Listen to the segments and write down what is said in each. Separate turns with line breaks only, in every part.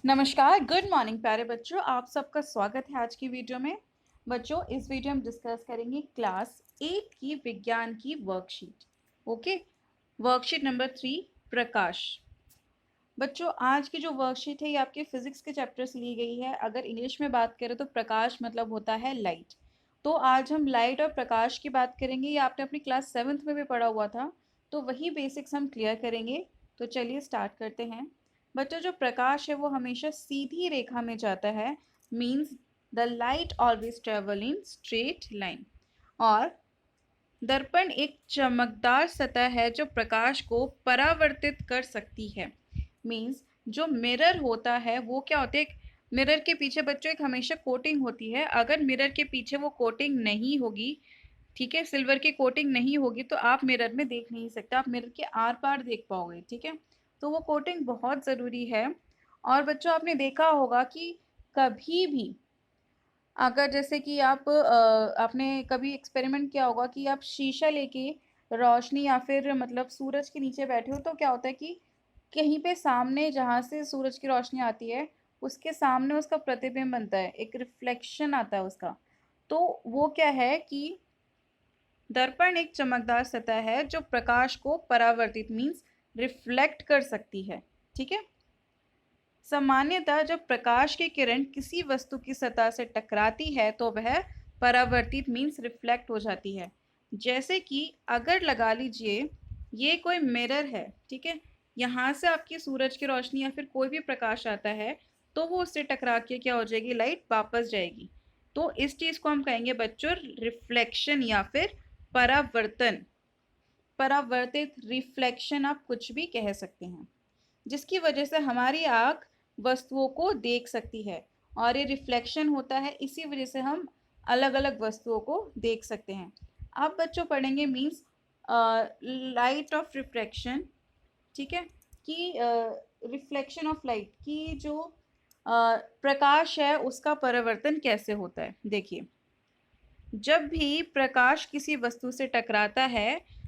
नमस्कार, good morning प्यारे बच्चों। आप सबका स्वागत है आज की वीडियो में। बच्चों, इस वीडियो में हम डिस्कस करेंगे क्लास 8 की विज्ञान की वर्कशीट। ओके, वर्कशीट नंबर 3, प्रकाश। बच्चों, आज की जो वर्कशीट है ये आपके फिजिक्स के चैप्टर से ली गई है। अगर इंग्लिश में बात करें तो प्रकाश मतलब होता है लाइट। तो आज हम लाइट और प्रकाश की बात करेंगे। ये आपने अपनी क्लास 7th में भी पढ़ा हुआ था, तो वही बेसिक्स हम क्लियर करेंगे। तो चलिए स्टार्ट करते हैं। बच्चों, जो प्रकाश है वो हमेशा सीधी रेखा में जाता है, means the light always travel in straight line. और दर्पण एक चमकदार सतह है जो प्रकाश को परावर्तित कर सकती है। मीन्स जो मिरर होता है वो क्या होता है, मिरर के पीछे बच्चों एक हमेशा कोटिंग होती है। अगर मिरर के पीछे वो कोटिंग नहीं होगी, ठीक है, सिल्वर की कोटिंग नहीं होगी, तो आप मिरर में देख नहीं सकते, आप मिरर के आर पार देख पाओगे। ठीक है, तो वो कोटिंग बहुत ज़रूरी है। और बच्चों, आपने देखा होगा कि कभी भी अगर जैसे कि आपने कभी एक्सपेरिमेंट किया होगा कि आप शीशा लेके रोशनी या फिर मतलब सूरज के नीचे बैठे हो, तो क्या होता है कि कहीं पे सामने जहाँ से सूरज की रोशनी आती है उसके सामने उसका प्रतिबिंब बनता है, एक रिफ्लेक्शन आता है उसका। तो वो क्या है कि दर्पण एक चमकदार सतह है जो प्रकाश को परावर्तित मीन्स रिफ्लेक्ट कर सकती है। ठीक है, सामान्यतः जब प्रकाश की किरण किसी वस्तु की सतह से टकराती है तो वह परावर्तित मीन्स रिफ्लेक्ट हो जाती है। जैसे कि अगर लगा लीजिए ये कोई मिरर है, ठीक है, यहाँ से आपकी सूरज की रोशनी या फिर कोई भी प्रकाश आता है तो वो उससे टकरा के क्या हो जाएगी, लाइट वापस जाएगी। तो इस चीज को हम कहेंगे बच्चों रिफ्लेक्शन या फिर परावर्तन। परावर्तित, रिफ्लेक्शन आप कुछ भी कह सकते हैं, जिसकी वजह से हमारी आँख वस्तुओं को देख सकती है। और ये रिफ्लेक्शन होता है, इसी वजह से हम अलग अलग वस्तुओं को देख सकते हैं। अब बच्चों पढ़ेंगे मीन्स लाइट ऑफ रिफ्लेक्शन। ठीक है, कि रिफ्लेक्शन ऑफ लाइट की जो प्रकाश है उसका परावर्तन कैसे होता है। देखिए, जब भी प्रकाश किसी वस्तु से टकराता है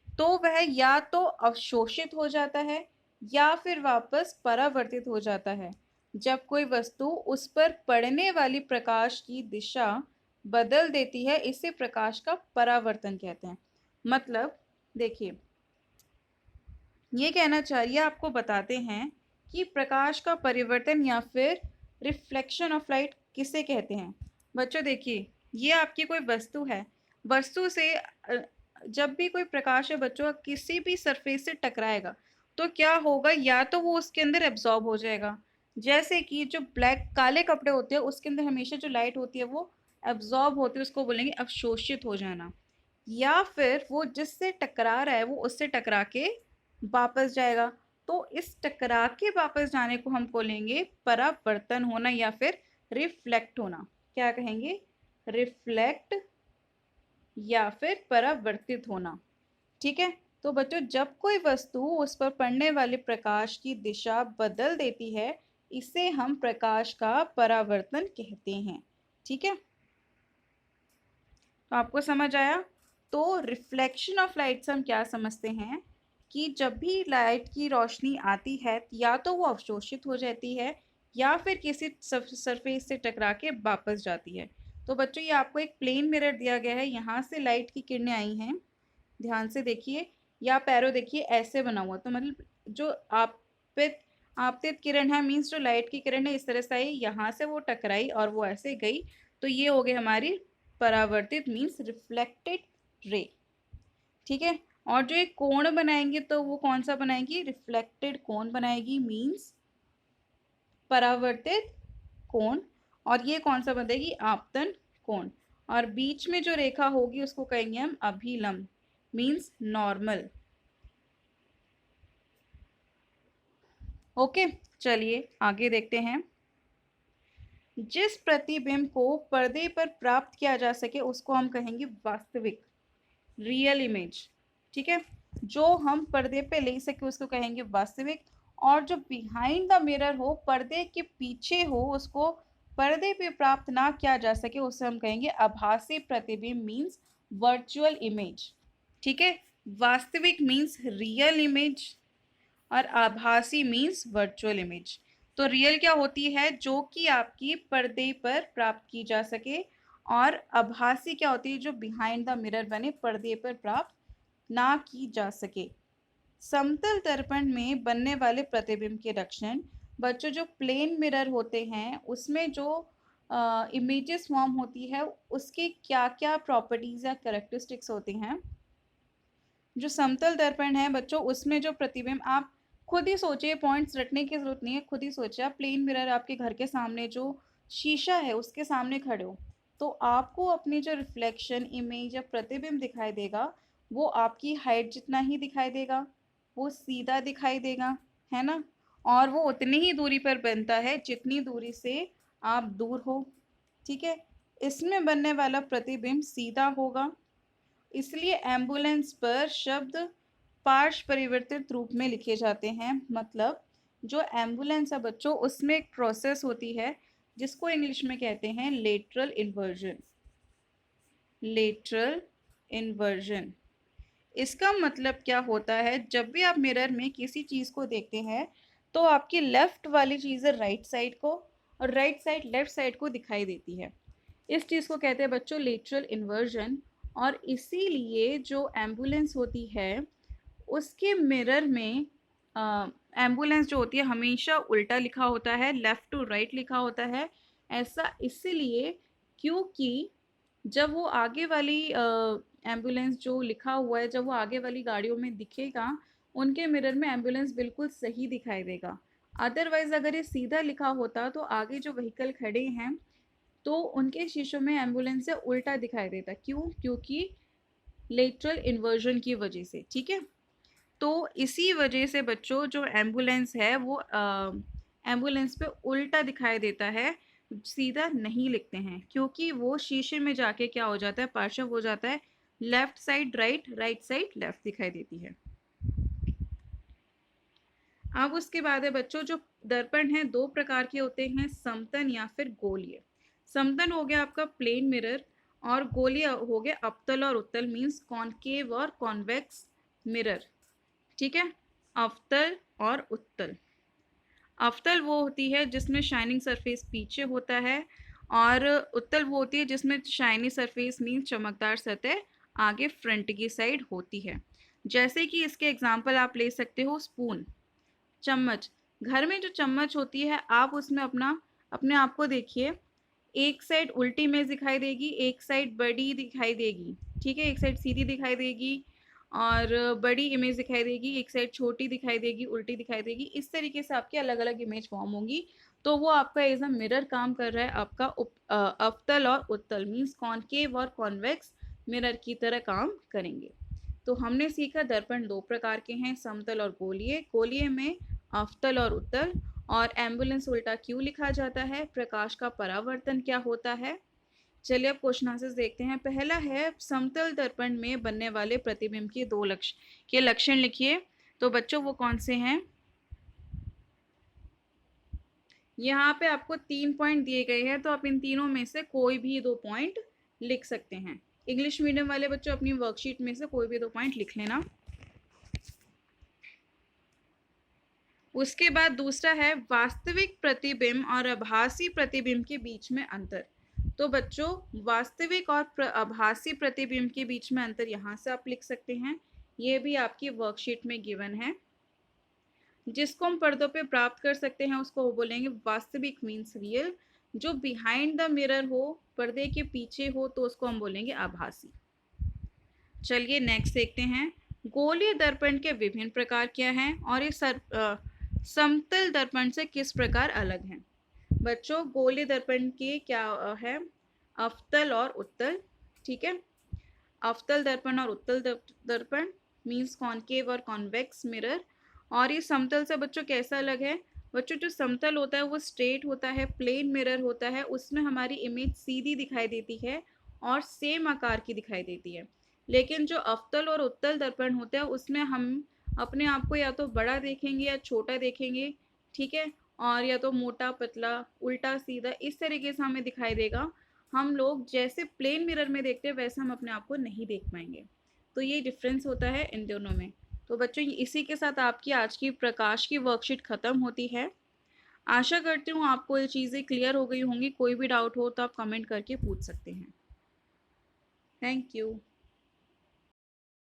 तो वह या तो अवशोषित हो जाता है या फिर वापस परावर्तित हो जाता है। जब कोई वस्तु उस पर पड़ने वाली प्रकाश की दिशा बदल देती है, इसे प्रकाश का परावर्तन कहते हैं। मतलब देखिए, ये कहना चाहिए, आपको बताते हैं कि प्रकाश का परिवर्तन या फिर रिफ्लेक्शन ऑफ लाइट किसे कहते हैं। बच्चों देखिए, ये आपकी कोई वस्तु है, वस्तु से जब भी कोई प्रकाश है बच्चों किसी भी सरफेस से टकराएगा तो क्या होगा, या तो वो उसके अंदर एब्जॉर्ब हो जाएगा। जैसे कि जो ब्लैक काले कपड़े होते हैं उसके अंदर हमेशा जो लाइट होती है वो एब्जॉर्ब होती है, उसको बोलेंगे अवशोषित हो जाना। या फिर वो जिससे टकरा रहा है वो उससे टकरा के वापस जाएगा। तो इस टकरा के वापस जाने को हम बोलेंगे परावर्तन होना या फिर रिफ्लेक्ट होना। क्या कहेंगे, रिफ्लेक्ट या फिर परावर्तित होना। ठीक है, तो बच्चों जब कोई वस्तु उस पर पड़ने वाले प्रकाश की दिशा बदल देती है, इसे हम प्रकाश का परावर्तन कहते हैं। ठीक है, तो आपको समझ आया। तो रिफ्लेक्शन ऑफ लाइट से हम क्या समझते हैं कि जब भी लाइट की रोशनी आती है या तो वो अवशोषित हो जाती है या फिर किसी सरफेस से टकरा के वापस जाती है। तो बच्चों ये आपको एक प्लेन मिरर दिया गया है, यहाँ से लाइट की किरणें आई हैं, ध्यान से देखिए, या पैरो देखिए ऐसे बना हुआ, तो मतलब जो आपतित आपतित किरण है मीन्स जो लाइट की किरण है इस तरह से आई, यहाँ से वो टकराई और वो ऐसे गई, तो ये हो गई हमारी परावर्तित मीन्स रिफ्लेक्टेड रे। ठीक है, और जो एक कोण बनाएंगे तो वो कौन सा बनाएगी, रिफ्लेक्टेड कोण बनाएगी मीन्स परावर्तित कोण। और ये कौन सा बनेगी, आपतन कोण। और बीच में जो रेखा होगी उसको कहेंगे हम अभिलंब मीन्स नॉर्मल। ओके, चलिए आगे देखते हैं। जिस प्रतिबिंब को पर्दे पर प्राप्त किया जा सके उसको हम कहेंगे वास्तविक, रियल इमेज। ठीक है, जो हम पर्दे पे ले सके उसको कहेंगे वास्तविक। और जो बिहाइंड द मिरर हो, पर्दे के पीछे हो, उसको पर्दे पे प्राप्त ना किया जा सके उसे हम कहेंगे आभासी प्रतिबिंब मीन्स वर्चुअल इमेज। ठीक है, वास्तविक मीन्स रियल इमेज और आभासी मीन्स वर्चुअल इमेज। तो रियल क्या होती है? जो कि आपकी पर्दे पर प्राप्त की जा सके। और आभासी क्या होती है? जो बिहाइंड द मिरर बने, पर्दे पर प्राप्त ना की जा सके। समतल दर्पण में बनने वाले प्रतिबिंब के लक्षण। बच्चों, जो प्लेन मिरर होते हैं उसमें जो इमेजेस फॉर्म होती है उसके क्या क्या प्रॉपर्टीज या कैरेक्टरिस्टिक्स होती हैं। जो समतल दर्पण है बच्चों, उसमें जो प्रतिबिंब, आप खुद ही सोचिए, पॉइंट्स रटने की जरूरत नहीं है, खुद ही सोचिए। आप प्लेन मिरर आपके घर के सामने जो शीशा है उसके सामने खड़े हो, तो आपको अपनी जो रिफ्लेक्शन इमेज या प्रतिबिंब दिखाई देगा वो आपकी हाइट जितना ही दिखाई देगा, वो सीधा दिखाई देगा, है ना। और वो उतनी ही दूरी पर बनता है जितनी दूरी से आप दूर हो, ठीक है। इसमें बनने वाला प्रतिबिंब सीधा होगा, इसलिए एम्बुलेंस पर शब्द पार्श्व परिवर्तित रूप में लिखे जाते हैं। मतलब जो एम्बुलेंस है बच्चों, उसमें एक प्रोसेस होती है जिसको इंग्लिश में कहते हैं लेटरल इन्वर्जन। लेटरल इन्वर्जन, इसका मतलब क्या होता है? जब भी आप मिरर में किसी चीज को देखते हैं तो आपकी लेफ्ट वाली चीज राइट साइड को और राइट साइड लेफ्ट साइड को दिखाई देती है। इस चीज को कहते हैं बच्चों लेटरल इन्वर्जन। और इसीलिए जो एम्बुलेंस होती है उसके मिरर में एम्बुलेंस जो होती है हमेशा उल्टा लिखा होता है, लेफ्ट टू राइट लिखा होता है। ऐसा इसलिए क्योंकि जब वो आगे वाली एम्बुलेंस जो लिखा हुआ है, जब वो आगे वाली गाड़ियों में दिखेगा, उनके मिरर में एम्बुलेंस बिल्कुल सही दिखाई देगा। अदरवाइज अगर ये सीधा लिखा होता तो आगे जो व्हीकल खड़े हैं तो उनके शीशों में एम्बुलेंस से उल्टा दिखाई देता। क्यों? क्योंकि लेटरल इन्वर्जन की वजह से, ठीक है। तो इसी वजह से बच्चों जो एम्बुलेंस है वो एम्बुलेंस पे उल्टा दिखाई देता है, सीधा नहीं लिखते हैं, क्योंकि वो शीशे में जाके क्या हो जाता है? पार्श्व हो जाता है, left side right, right side left दिखाई देती है। अब उसके बाद है बच्चों, जो दर्पण है दो प्रकार के होते हैं, समतन या फिर गोलीय। समतन हो गया आपका प्लेन मिरर, और गोलीय हो गया अवतल और उत्तल, मीन्स कॉनकेव और कॉन्वेक्स मिरर, ठीक है। अवतल और उत्तल। अवतल वो होती है जिसमें शाइनिंग सरफेस पीछे होता है, और उत्तल वो होती है जिसमें शाइनी सरफेस मीन चमकदार सतह आगे फ्रंट की साइड होती है। जैसे कि इसके एग्जांपल आप ले सकते हो, स्पून, चम्मच। घर में जो चम्मच होती है आप उसमें अपने आप को देखिए, एक साइड उल्टी इमेज दिखाई देगी, एक साइड बड़ी दिखाई देगी, ठीक है। एक साइड सीधी दिखाई देगी और बड़ी इमेज दिखाई देगी, एक साइड छोटी दिखाई देगी, उल्टी दिखाई देगी। इस तरीके से आपकी अलग अलग इमेज फॉर्म होंगी। तो वो आपका एज अ मिरर काम कर रहा है, आपका अवतल और उत्तल, मीन्स कॉनकेव और कॉन्वेक्स मिरर की तरह काम करेंगे। तो हमने सीखा दर्पण दो प्रकार के हैं, समतल और गोलीय। गोलीय में अवतल और उत्तल। और एम्बुलेंस उल्टा क्यों लिखा जाता है? प्रकाश का परावर्तन क्या होता है? चलिए अब क्वेश्चन आंसर्स देखते हैं। पहला है, समतल दर्पण में बनने वाले प्रतिबिंब के दो लक्षण लिखिए। तो बच्चों वो कौन से हैं? यहाँ पे आपको 3 पॉइंट दिए गए हैं, तो आप इन तीनों में से कोई भी 2 पॉइंट लिख सकते हैं। इंग्लिश मीडियम वाले बच्चों अपनी वर्कशीट में से कोई भी 2 पॉइंट लिख लेना। उसके बाद दूसरा है, वास्तविक प्रतिबिंब और आभासी प्रतिबिंब के बीच में अंतर। तो बच्चों वास्तविक और आभासी प्रतिबिंब के बीच में अंतर यहाँ से आप लिख सकते हैं, ये भी आपकी वर्कशीट में गिवन है। जिसको हम पर्दों पे प्राप्त कर सकते हैं उसको वो बोलेंगे वास्तविक, मीन्स रियल। जो बिहाइंड द मिरर हो, पर्दे के पीछे हो, तो उसको हम बोलेंगे आभासी। चलिए नेक्स्ट देखते हैं, गोलीय दर्पण के विभिन्न प्रकार क्या हैं और ये समतल दर्पण से किस प्रकार अलग हैं। बच्चों गोलीय दर्पण के क्या है? अवतल और उत्तल, ठीक है। अवतल दर्पण और उत्तल दर्पण मीन्स कॉनकेव और कॉन्वेक्स मिरर। और ये समतल से बच्चों कैसा अलग है? बच्चों जो समतल होता है वो स्ट्रेट होता है, प्लेन मिरर होता है, उसमें हमारी इमेज सीधी दिखाई देती है और सेम आकार की दिखाई देती है। लेकिन जो अवतल और उत्तल दर्पण होता है उसमें हम अपने आप को या तो बड़ा देखेंगे या छोटा देखेंगे, ठीक है। और या तो मोटा पतला, उल्टा सीधा, इस तरीके से हमें दिखाई देगा। हम लोग जैसे प्लेन मिरर में देखते हैं वैसे हम अपने आप को नहीं देख पाएंगे। तो ये डिफरेंस होता है इन दोनों में। तो बच्चों इसी के साथ आपकी आज की प्रकाश की वर्कशीट खत्म होती है। आशा करती हूँ आपको ये चीज़ें क्लियर हो गई होंगी। कोई भी डाउट हो तो आप कमेंट करके पूछ सकते हैं। Thank you.